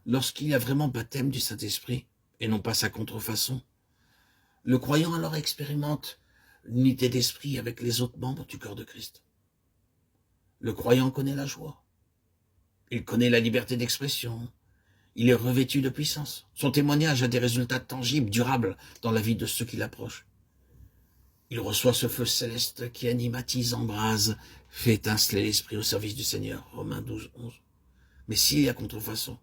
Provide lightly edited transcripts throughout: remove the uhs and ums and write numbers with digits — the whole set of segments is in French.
lorsqu'il y a vraiment baptême du Saint-Esprit, et non pas sa contrefaçon, le croyant alors expérimente l'unité d'esprit avec les autres membres du corps de Christ. Le croyant connaît la joie, il connaît la liberté d'expression, il est revêtu de puissance. Son témoignage a des résultats tangibles, durables dans la vie de ceux qui l'approchent. Il reçoit ce feu céleste qui animatise, embrase, fait étinceler l'esprit au service du Seigneur. Romains 12, 11. Mais s'il y a contrefaçon,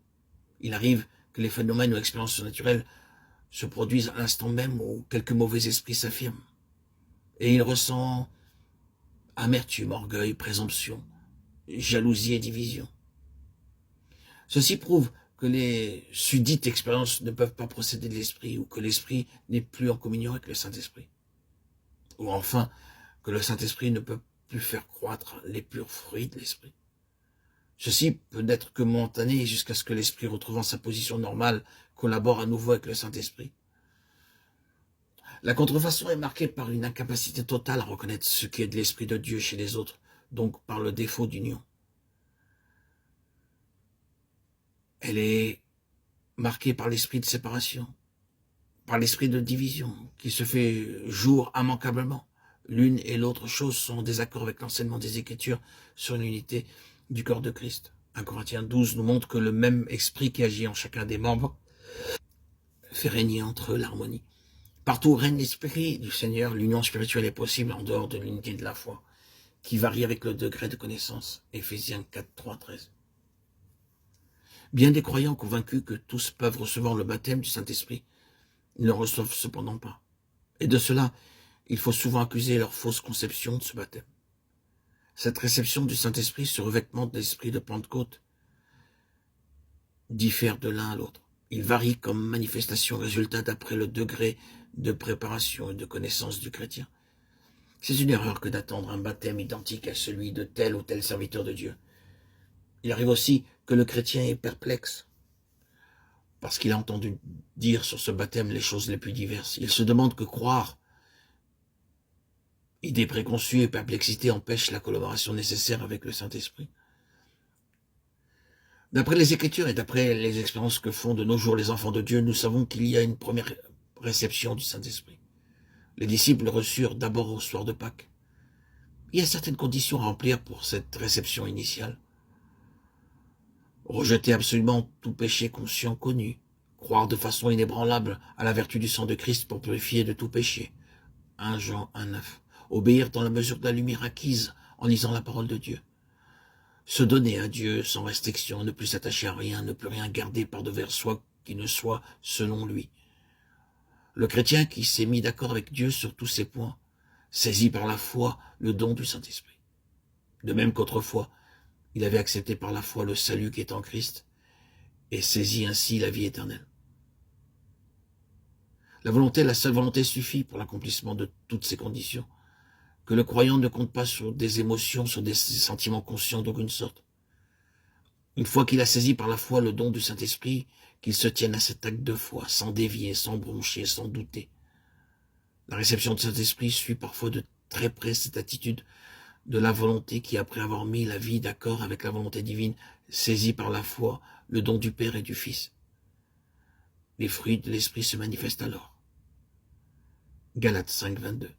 il arrive que les phénomènes ou expériences surnaturelles se produisent à l'instant même où quelques mauvais esprits s'affirment. Et il ressent amertume, orgueil, présomption, jalousie et division. Ceci prouve que les susdites expériences ne peuvent pas procéder de l'esprit ou que l'esprit n'est plus en communion avec le Saint-Esprit. Ou enfin, que le Saint-Esprit ne peut plus faire croître les purs fruits de l'esprit. Ceci peut n'être que momentané jusqu'à ce que l'esprit, retrouvant sa position normale, collabore à nouveau avec le Saint-Esprit. La contrefaçon est marquée par une incapacité totale à reconnaître ce qui est de l'Esprit de Dieu chez les autres, donc par le défaut d'union. Elle est marquée par l'esprit de séparation, par l'esprit de division, qui se fait jour immanquablement. L'une et l'autre chose sont en désaccord avec l'enseignement des Écritures sur l'unité du corps de Christ. 1 Corinthiens 12 nous montre que le même esprit qui agit en chacun des membres fait régner entre eux l'harmonie. Partout où règne l'esprit du Seigneur, l'union spirituelle est possible en dehors de l'unité de la foi, qui varie avec le degré de connaissance. Éphésiens 4, 3, 13. Bien des croyants convaincus que tous peuvent recevoir le baptême du Saint-Esprit ne le reçoivent cependant pas. Et de cela, il faut souvent accuser leur fausse conception de ce baptême. Cette réception du Saint-Esprit, ce revêtement de l'esprit de Pentecôte, diffère de l'un à l'autre. Il varie comme manifestation résultat d'après le degré de préparation et de connaissance du chrétien. C'est une erreur que d'attendre un baptême identique à celui de tel ou tel serviteur de Dieu. Il arrive aussi que le chrétien est perplexe, parce qu'il a entendu dire sur ce baptême les choses les plus diverses. Il se demande que croire. Idées préconçues et perplexité empêchent la collaboration nécessaire avec le Saint-Esprit. D'après les Écritures et d'après les expériences que font de nos jours les enfants de Dieu, nous savons qu'il y a une première réception du Saint-Esprit. Les disciples reçurent d'abord au soir de Pâques. Il y a certaines conditions à remplir pour cette réception initiale. Rejeter absolument tout péché conscient connu. Croire de façon inébranlable à la vertu du sang de Christ pour purifier de tout péché. 1 Jean 1, 9. Obéir dans la mesure de la lumière acquise en lisant la parole de Dieu. Se donner à Dieu sans restriction, ne plus s'attacher à rien, ne plus rien garder par-devers soi qui ne soit selon lui. Le chrétien qui s'est mis d'accord avec Dieu sur tous ces points, saisit par la foi le don du Saint-Esprit. De même qu'autrefois, il avait accepté par la foi le salut qui est en Christ et saisi ainsi la vie éternelle. La seule volonté suffit pour l'accomplissement de toutes ces conditions. Que le croyant ne compte pas sur des émotions, sur des sentiments conscients d'aucune sorte. Une fois qu'il a saisi par la foi le don du Saint-Esprit, qu'il se tienne à cet acte de foi, sans dévier, sans broncher, sans douter. La réception du Saint-Esprit suit parfois de très près cette attitude de la volonté qui, après avoir mis la vie d'accord avec la volonté divine, saisit par la foi le don du Père et du Fils. Les fruits de l'Esprit se manifestent alors. Galates 5, 22.